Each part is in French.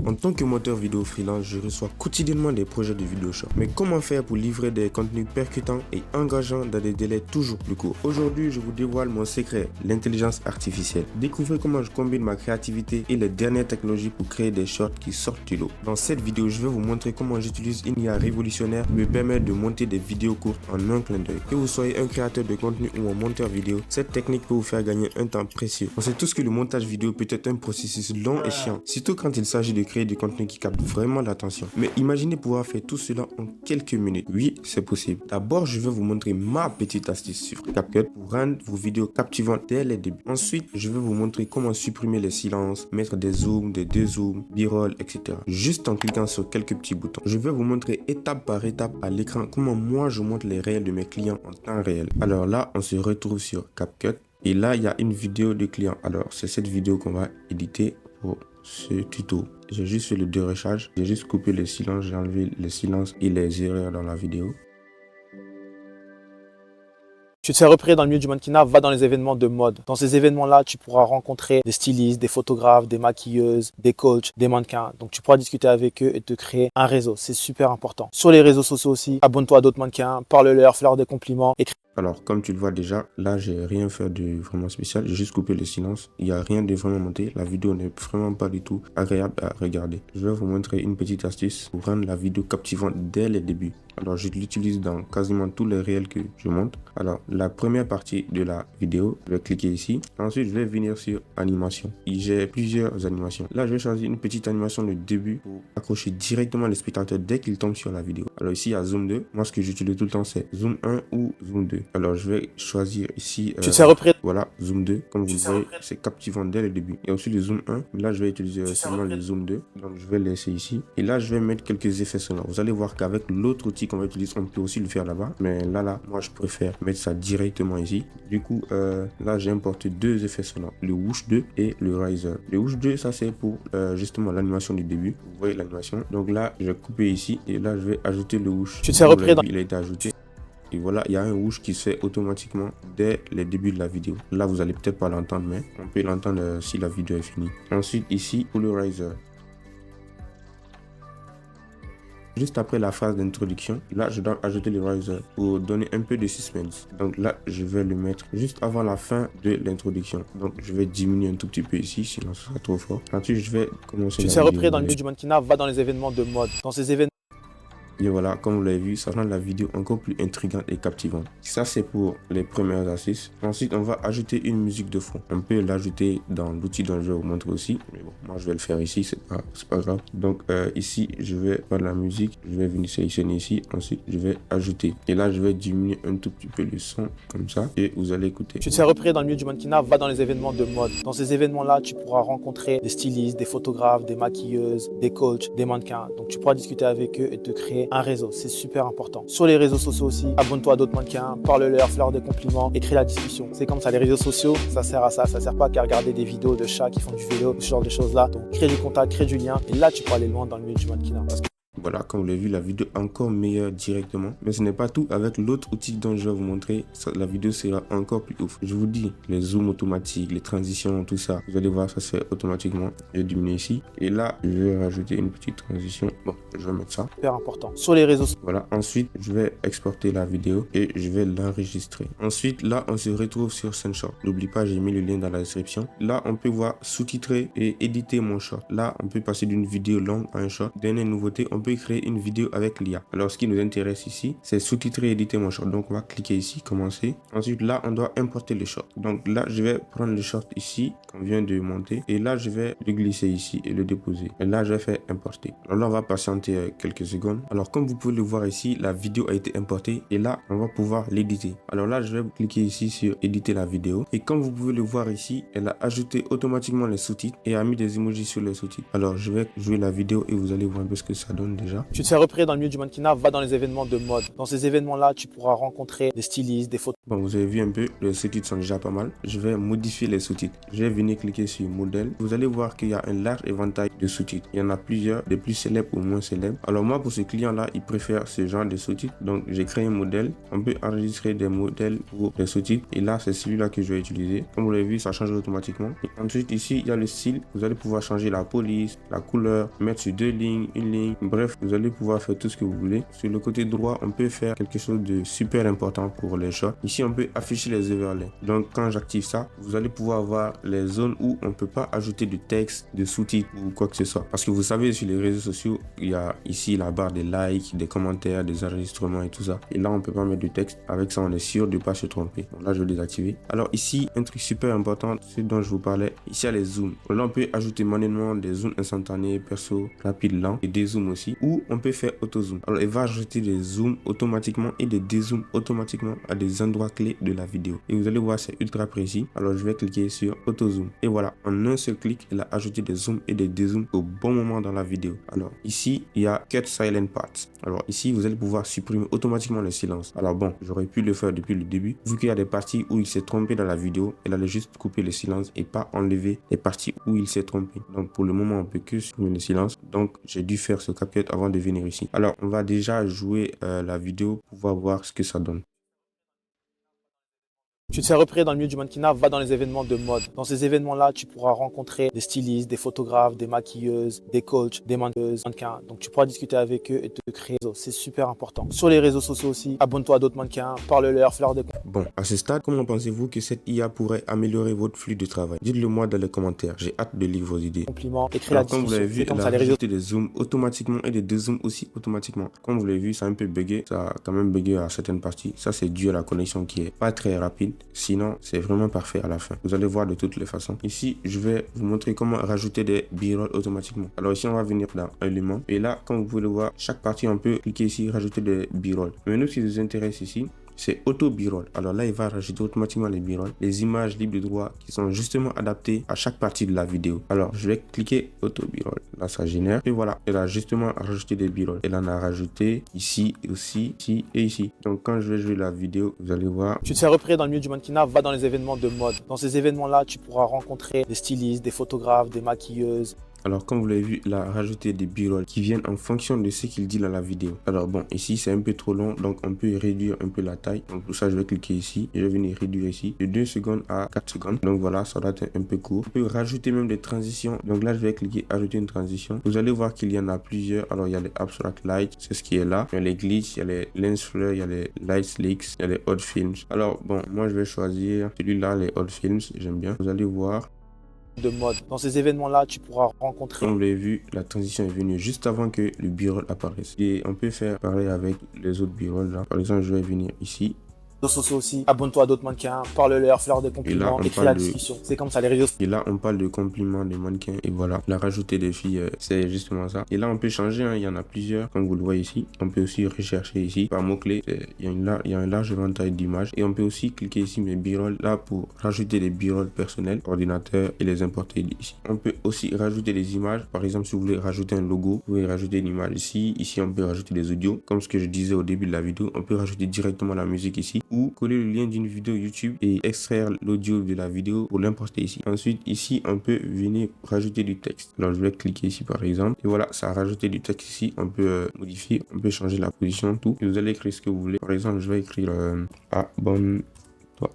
En tant que monteur vidéo freelance, je reçois quotidiennement des projets de vidéo short. Mais comment faire pour livrer des contenus percutants et engageants dans des délais toujours plus courts? Aujourd'hui, je vous dévoile mon secret, l'intelligence artificielle. Découvrez comment je combine ma créativité et les dernières technologies pour créer des shorts qui sortent du lot. Dans cette vidéo, je vais vous montrer comment j'utilise une IA révolutionnaire qui me permet de monter des vidéos courtes en un clin d'œil. Que vous soyez un créateur de contenu ou un monteur vidéo, cette technique peut vous faire gagner un temps précieux. On sait tous que le montage vidéo peut être un processus long et chiant, surtout quand il s'agit de créer du contenu qui capte vraiment l'attention. Mais imaginez pouvoir faire tout cela en quelques minutes. Oui, c'est possible. D'abord, je vais vous montrer ma petite astuce sur CapCut pour rendre vos vidéos captivantes dès les débuts. Ensuite, je vais vous montrer comment supprimer les silences, mettre des zooms, des dézooms, b-roll, etc. Juste en cliquant sur quelques petits boutons. Je vais vous montrer étape par étape à l'écran comment moi je monte les réels de mes clients en temps réel. Alors là, on se retrouve sur CapCut. Et là, il y a une vidéo de client. Alors, c'est cette vidéo qu'on va éditer pour ce tuto. J'ai juste fait le dérochage. J'ai juste coupé le silence. J'ai enlevé les silences et les erreurs dans la vidéo. Tu te fais repérer dans le milieu du mannequinat, va dans les événements de mode. Dans ces événements-là, tu pourras rencontrer des stylistes, des photographes, des maquilleuses, des coachs, des mannequins. Donc, tu pourras discuter avec eux et te créer un réseau. C'est super important. Sur les réseaux sociaux aussi, abonne-toi à d'autres mannequins, parle-leur, fais-leur des compliments. Alors, comme tu le vois déjà, là, j'ai rien fait de vraiment spécial. J'ai juste coupé le silence. Il n'y a rien de vraiment monté. La vidéo n'est vraiment pas du tout agréable à regarder. Je vais vous montrer une petite astuce pour rendre la vidéo captivante dès les débuts. Alors, je l'utilise dans quasiment tous les réels que je monte. Alors, la première partie de la vidéo, je vais cliquer ici. Ensuite, je vais venir sur animation. J'ai plusieurs animations. Là, je vais choisir une petite animation de début pour accrocher directement les spectateurs dès qu'ils tombent sur la vidéo. Alors, ici, il y a Zoom 2. Moi, ce que j'utilise tout le temps, c'est Zoom 1 ou Zoom 2. Alors, je vais choisir ici. Tu te fais repérer. Voilà, Zoom 2. Comme vous le voyez, c'est captivant dès le début. Et ensuite, le Zoom 1. Là, je vais utiliser seulement le Zoom 2. Donc, je vais laisser ici. Et là, je vais mettre quelques effets sonores. Vous allez voir qu'avec l'autre outil qu'on va utiliser, on peut aussi le faire là-bas. Mais là, moi, je préfère mettre ça directement ici. Du coup, là, j'ai importé deux effets sonores. Le Whoosh 2 et le Riser. Le Whoosh 2, ça, c'est pour justement l'animation du début. Vous voyez l'animation. Donc là, je vais couper ici. Et là, je vais ajouter le Whoosh. Tu te fais repérer dans... Il a été ajouté. Et voilà, il y a un whoosh qui se fait automatiquement dès les débuts de la vidéo. Là, vous allez peut-être pas l'entendre, mais on peut l'entendre si la vidéo est finie. Ensuite, ici, pour le riser. Juste après la phase d'introduction, là, je dois ajouter le riser pour donner un peu de suspense. Donc là, je vais le mettre juste avant la fin de l'introduction. Donc, je vais diminuer un tout petit peu ici, sinon ce sera trop fort. Ensuite, je vais commencer. Tu te fais repérer dans le milieu du mannequinat, va dans les événements de mode. Dans ces événements. Et voilà, comme vous l'avez vu, ça rend la vidéo encore plus intrigante et captivante. Ça, c'est pour les premières astuces. Ensuite, on va ajouter une musique de fond. On peut l'ajouter dans l'outil dont je vais vous montrer aussi. Mais bon, moi, je vais le faire ici, c'est pas grave. Donc, ici, je vais faire la musique. Je vais venir sélectionner ici. Ensuite, je vais ajouter. Et là, je vais diminuer un tout petit peu le son, comme ça. Et vous allez écouter. Tu te fais repérer dans le milieu du mannequinat, va dans les événements de mode. Dans ces événements-là, tu pourras rencontrer des stylistes, des photographes, des maquilleuses, des coachs, des mannequins. Donc, tu pourras discuter avec eux et te créer un réseau. C'est super important. Sur les réseaux sociaux aussi, abonne-toi à d'autres mannequins, parle-leur, fais-leur des compliments et crée la discussion. C'est comme ça, les réseaux sociaux, ça sert à ça. Ça sert pas qu'à regarder des vidéos de chats qui font du vélo, ce genre de choses-là. Donc, crée du contact, crée du lien. Et là, tu peux aller loin dans le milieu du mannequinat. Voilà, comme vous l'avez vu, la vidéo est encore meilleure directement. Mais ce n'est pas tout. Avec l'autre outil dont je vais vous montrer, la vidéo sera encore plus ouf. Je vous dis, les zooms automatiques, les transitions, tout ça. Vous allez voir, ça se fait automatiquement. Je vais diminuer ici. Et là, je vais rajouter une petite transition. Bon, je vais mettre ça. Super important. Sur les réseaux sociaux. Voilà, ensuite, je vais exporter la vidéo et je vais l'enregistrer. Ensuite, là, on se retrouve sur SceneShot. N'oublie pas, j'ai mis le lien dans la description. Là, on peut voir sous-titrer et éditer mon short. Là, on peut passer d'une vidéo longue à un short. Dernière nouveauté, on peut créer une vidéo avec l'IA. Alors, ce qui nous intéresse ici, c'est sous-titrer et éditer mon short. Donc, on va cliquer ici, commencer. Ensuite, là, on doit importer le short. Donc, là, je vais prendre le short ici, qu'on vient de monter. Et là, je vais le glisser ici et le déposer. Et là, je vais faire importer. Alors là, on va patienter quelques secondes. Alors, comme vous pouvez le voir ici, la vidéo a été importée. Et là, on va pouvoir l'éditer. Alors là, je vais cliquer ici sur éditer la vidéo. Et comme vous pouvez le voir ici, elle a ajouté automatiquement les sous-titres et a mis des emojis sur les sous-titres. Alors, je vais jouer la vidéo et vous allez voir un peu ce que ça donne déjà. Tu te fais repérer dans le milieu du mannequinat, va dans les événements de mode. Dans ces événements-là, tu pourras rencontrer des stylistes, des photographes. Bon, vous avez vu un peu, les sous-titres sont déjà pas mal. Je vais modifier les sous-titres. Je vais venir cliquer sur modèle. Vous allez voir qu'il y a un large éventail de sous-titres. Il y en a plusieurs, des plus célèbres ou moins célèbres. Alors moi, pour ce client-là, il préfère ce genre de sous-titres. Donc, j'ai créé un modèle. On peut enregistrer des modèles pour les sous-titres. Et là, c'est celui-là que je vais utiliser. Comme vous l'avez vu, ça change automatiquement. Et ensuite, ici, il y a le style. Vous allez pouvoir changer la police, la couleur, mettre sur 2 lignes, une ligne. Bref, vous allez pouvoir faire tout ce que vous voulez. Sur le côté droit, on peut faire quelque chose de super important pour les shorts. Ici, on peut afficher les overlays. Donc, quand j'active ça, vous allez pouvoir voir les zones où on ne peut pas ajouter de texte, de sous-titres ou quoi que ce soit. Parce que vous savez, sur les réseaux sociaux, il y a ici la barre des likes, des commentaires, des enregistrements et tout ça. Et là, on ne peut pas mettre de texte. Avec ça, on est sûr de ne pas se tromper. Donc là, je vais désactiver. Alors ici, un truc super important, ce dont je vous parlais, ici, il y a les zooms. Donc là, on peut ajouter manuellement des zooms instantanés, perso, rapide, lent et des zooms aussi. Ou on peut faire auto-zoom. Alors, il va ajouter des zooms automatiquement et des dézooms automatiquement à des endroits clés de la vidéo. Et vous allez voir, c'est ultra précis. Alors, je vais cliquer sur auto zoom. Et voilà, en un seul clic, il a ajouté des zooms et des dézooms au bon moment dans la vidéo. Alors, ici, il y a Cut Silent Parts. Alors, ici, vous allez pouvoir supprimer automatiquement le silence. Alors bon, j'aurais pu le faire depuis le début. Vu qu'il y a des parties où il s'est trompé dans la vidéo, il allait juste couper le silence et pas enlever les parties où il s'est trompé. Donc, pour le moment, on peut que supprimer le silence. Donc, j'ai dû faire ce CapCut avant de venir ici. Alors, on va déjà jouer la vidéo pour pouvoir voir ce que ça donne. Tu te fais repérer dans le milieu du mannequinat, va dans les événements de mode. Dans ces événements-là, tu pourras rencontrer des stylistes, des photographes, des maquilleuses, des coachs, des mannequins. Donc tu pourras discuter avec eux et te créer un réseau. C'est super important. Sur les réseaux sociaux aussi, abonne-toi à d'autres mannequins, parle-leur, fais-leur des... Bon, à ce stade, comment pensez-vous que cette IA pourrait améliorer votre flux de travail? Dites-le moi dans les commentaires. J'ai hâte de lire vos idées. compliments, écris la Comme vous discussion. l'avez vu, C'est comme elle ça a les réseaux. rajouté des zooms automatiquement et des dézooms aussi automatiquement. Comme vous l'avez vu, ça a un peu bugué. Ça a quand même bugué à certaines parties. Ça, c'est dû à la connexion qui est pas très rapide. Sinon, c'est vraiment parfait à la fin. Vous allez voir de toutes les façons. Ici, je vais vous montrer comment rajouter des b-rolls automatiquement. Alors ici, on va venir dans éléments. Et là, comme vous pouvez le voir, chaque partie, on peut cliquer ici, rajouter des b-rolls. Mais nous, ce qui nous intéresse ici, c'est auto b-roll. Alors là, il va rajouter automatiquement les b-rolls, les images libres de droit qui sont justement adaptées à chaque partie de la vidéo. Alors, je vais cliquer auto b-roll. Là, ça génère. Et voilà, elle a justement rajouté des b-rolls. Elle en a rajouté ici, aussi, ici et ici. Donc, quand je vais jouer la vidéo, vous allez voir. Tu te fais repérer dans le milieu du mannequinat, va dans les événements de mode. Dans ces événements-là, tu pourras rencontrer des stylistes, des photographes, des maquilleuses. Alors, comme vous l'avez vu, il a rajouté des b-rolls qui viennent en fonction de ce qu'il dit dans la vidéo. Alors bon, ici, c'est un peu trop long, donc on peut réduire un peu la taille. Donc pour ça, je vais cliquer ici. Je vais venir réduire ici de 2 secondes à 4 secondes. Donc voilà, ça doit être un peu court. On peut rajouter même des transitions. Donc là, je vais cliquer ajouter une transition. Vous allez voir qu'il y en a plusieurs. Alors, il y a les abstract lights, c'est ce qui est là. Il y a les glitches, il y a les lens flare, il y a les light slicks, il y a les odd films. Alors bon, moi, je vais choisir celui-là, les odd films. J'aime bien. Vous allez voir. De mode. Dans ces événements-là, tu pourras rencontrer... Comme vous l'avez vu, la transition est venue juste avant que le b-roll apparaisse. Et on peut faire pareil avec les autres b-rolls là. Par exemple, je vais venir ici. sociaux aussi, abonne-toi à d'autres mannequins, parle-leur, fais-leur des compliments, écris la discussion. C'est comme ça les réseaux. Et là, on parle de compliments des mannequins. Et voilà, la rajouter des filles, c'est justement ça. Et là, on peut changer, hein, il y en a plusieurs, comme vous le voyez ici. On peut aussi rechercher ici par mots-clés. Il y a un large éventail d'images. Et on peut aussi cliquer ici, mes b-rolls, là, pour rajouter des b-rolls personnels, ordinateur, et les importer ici. On peut aussi rajouter des images. Par exemple, si vous voulez rajouter un logo, vous pouvez rajouter une image ici. Ici, on peut rajouter des audios. Comme ce que je disais au début de la vidéo, on peut rajouter directement la musique ici. Ou coller le lien d'une vidéo YouTube et extraire l'audio de la vidéo pour l'importer ici. Ensuite, ici, on peut venir rajouter du texte. Alors, je vais cliquer ici par exemple. Et voilà, ça a rajouté du texte ici. On peut modifier, on peut changer la position, tout. Et vous allez écrire ce que vous voulez. Par exemple, je vais écrire abonne-toi.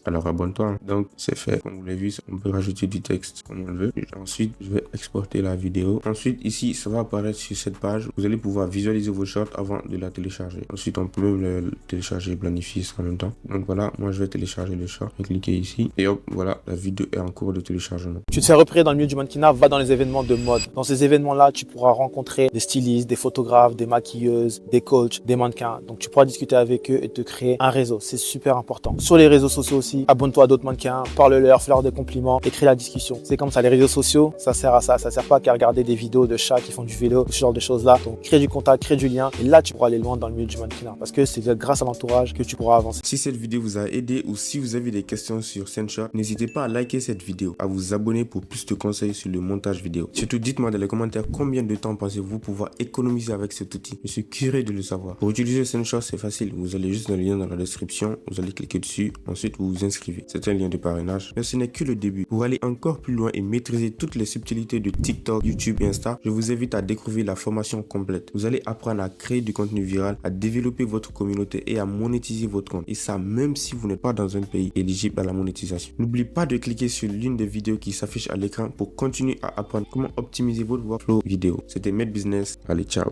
Alors abonne-toi. Donc c'est fait. Comme vous l'avez vu, on peut rajouter du texte comme on le veut. Et ensuite, je vais exporter la vidéo. Ensuite, ici, ça va apparaître sur cette page. Vous allez pouvoir visualiser vos shorts avant de la télécharger. Ensuite, on peut même le télécharger et planifier ça en même temps. Donc voilà, moi je vais télécharger le short. Je vais cliquer ici. Et hop, voilà, la vidéo est en cours de téléchargement. Tu te fais repérer dans le milieu du mannequinat, va dans les événements de mode. Dans ces événements-là, tu pourras rencontrer des stylistes, des photographes, des maquilleuses, des coachs, des mannequins. Donc tu pourras discuter avec eux et te créer un réseau. C'est super important. Sur les réseaux sociaux aussi, aussi. Abonne-toi à d'autres mannequins, parle-leur, fais-leur des compliments et crée la discussion. C'est comme ça, les réseaux sociaux, ça sert à ça. Ça sert pas qu'à regarder des vidéos de chats qui font du vélo, ce genre de choses-là. Donc, crée du contact, crée du lien et là, tu pourras aller loin dans le milieu du mannequinat parce que c'est grâce à l'entourage que tu pourras avancer. Si cette vidéo vous a aidé ou si vous avez des questions sur Sendshop, n'hésitez pas à liker cette vidéo, à vous abonner pour plus de conseils sur le montage vidéo. Surtout, dites-moi dans les commentaires combien de temps pensez-vous pouvoir économiser avec cet outil. Je suis curieux de le savoir. Pour utiliser Sendshop, c'est facile. Vous allez juste dans le lien dans la description, vous allez cliquer dessus, ensuite vous vous inscrivez. C'est un lien de parrainage. Mais ce n'est que le début. Pour aller encore plus loin et maîtriser toutes les subtilités de TikTok, YouTube et Insta, je vous invite à découvrir la formation complète. Vous allez apprendre à créer du contenu viral, à développer votre communauté et à monétiser votre compte. Et ça, même si vous n'êtes pas dans un pays éligible à la monétisation. N'oubliez pas de cliquer sur l'une des vidéos qui s'affiche à l'écran pour continuer à apprendre comment optimiser votre workflow vidéo. C'était Made Business. Allez, ciao.